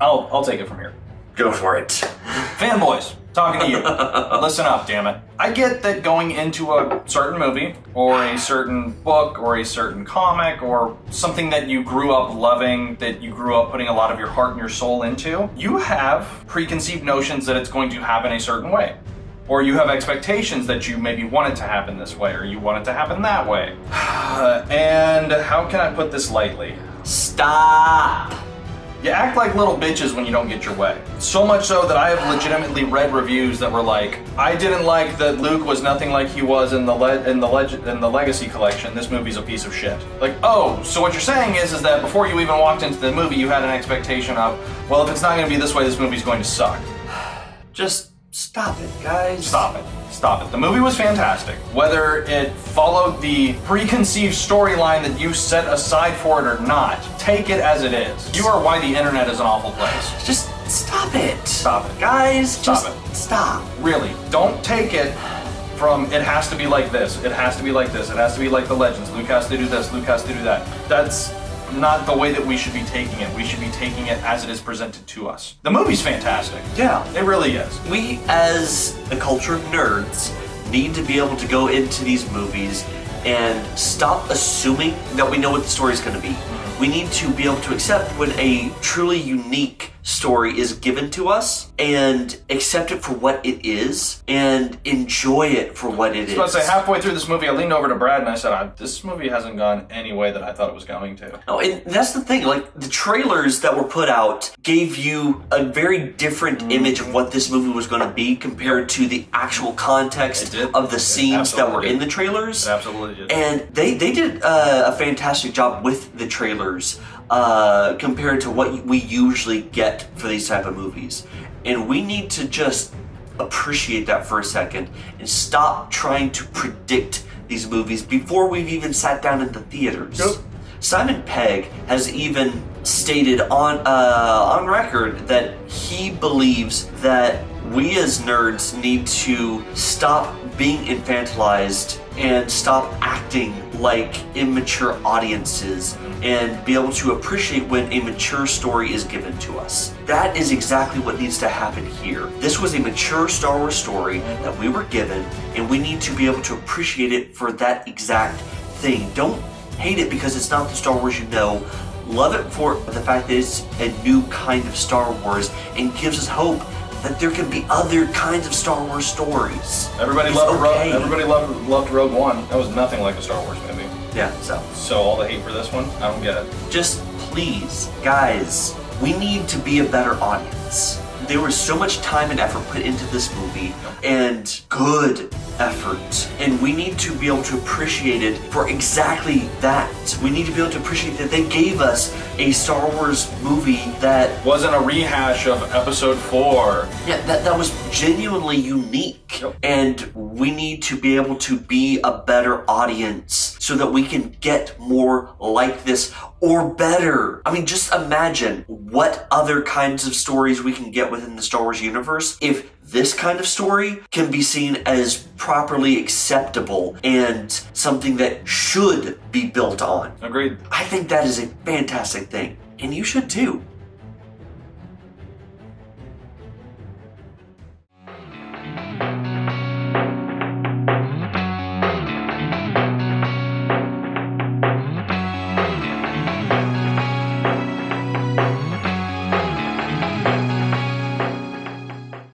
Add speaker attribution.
Speaker 1: I'll take it from here.
Speaker 2: Go for it.
Speaker 1: Fanboys, talking to you. Listen up, damn it. I get that going into a certain movie, or a certain book, or a certain comic, or something that you grew up loving, that you grew up putting a lot of your heart and your soul into, you have preconceived notions that it's going to happen a certain way. Or you have expectations that you maybe want it to happen this way, or you want it to happen that way. And how can I put this lightly?
Speaker 2: Stop.
Speaker 1: You act like little bitches when you don't get your way. So much so that I have legitimately read reviews that were like, I didn't like that Luke was nothing like he was in the Legacy collection. This movie's a piece of shit. Like, oh, so what you're saying is that before you even walked into the movie, you had an expectation of, well, if it's not going to be this way, this movie's going to suck.
Speaker 2: Just stop it, guys.
Speaker 1: Stop it. Stop it. The movie was fantastic. Whether it followed the preconceived storyline that you set aside for it or not, take it as it is. You are why the internet is an awful place.
Speaker 2: Just stop it.
Speaker 1: Stop it.
Speaker 2: Guys,
Speaker 1: Stop
Speaker 2: just
Speaker 1: it.
Speaker 2: stop.
Speaker 1: Really, don't take it from it has to be like this, it has to be like this, it has to be like the Legends, Luke has to do this, Luke has to do that. That's not the way that we should be taking it. We should be taking it as it is presented to us. The movie's fantastic.
Speaker 2: Yeah.
Speaker 1: It really is.
Speaker 2: We, as a culture of nerds, need to be able to go into these movies and stop assuming that we know what the story is going to be. We need to be able to accept when a truly unique story is given to us and accept it for what it is and enjoy it for what it is.
Speaker 1: I was about to say, halfway through this movie, I leaned over to Brad and I said, this movie hasn't gone any way that I thought it was going to.
Speaker 2: No, and that's the thing, like, the trailers that were put out gave you a very different image of what this movie was going to be compared to the actual context of the scenes that were in the trailers.
Speaker 1: It absolutely did.
Speaker 2: And they did a fantastic job with the trailers compared to what we usually get for these type of movies. And we need to just appreciate that for a second and stop trying to predict these movies before we've even sat down in the theaters.
Speaker 1: Yep.
Speaker 2: Simon Pegg has even stated on record that he believes that we as nerds need to stop being infantilized and stop acting like immature audiences and be able to appreciate when a mature story is given to us. That is exactly what needs to happen here. This was a mature Star Wars story that we were given, and we need to be able to appreciate it for that exact thing. Don't hate it because it's not the Star Wars you know. Love it for the fact that it's a new kind of Star Wars and gives us hope that there can be other kinds of Star Wars stories.
Speaker 1: Everybody loved Rogue One. That was nothing like a Star Wars movie.
Speaker 2: Yeah,
Speaker 1: So all the hate for this one, I don't get it.
Speaker 2: just please, guys, we need to be a better audience. There was so much time and effort put into this movie, and good effort. And we need to be able to appreciate it for exactly that. We need to be able to appreciate that they gave us a Star Wars movie that
Speaker 1: Wasn't a rehash of Episode 4.
Speaker 2: that was genuinely unique.
Speaker 1: Yep.
Speaker 2: And we need to be able to be a better audience so that we can get more like this or better. I mean, just imagine what other kinds of stories we can get within the Star Wars universe if this kind of story can be seen as properly acceptable and something that should be built on.
Speaker 1: Agreed.
Speaker 2: I think that is a fantastic thing, and you should too.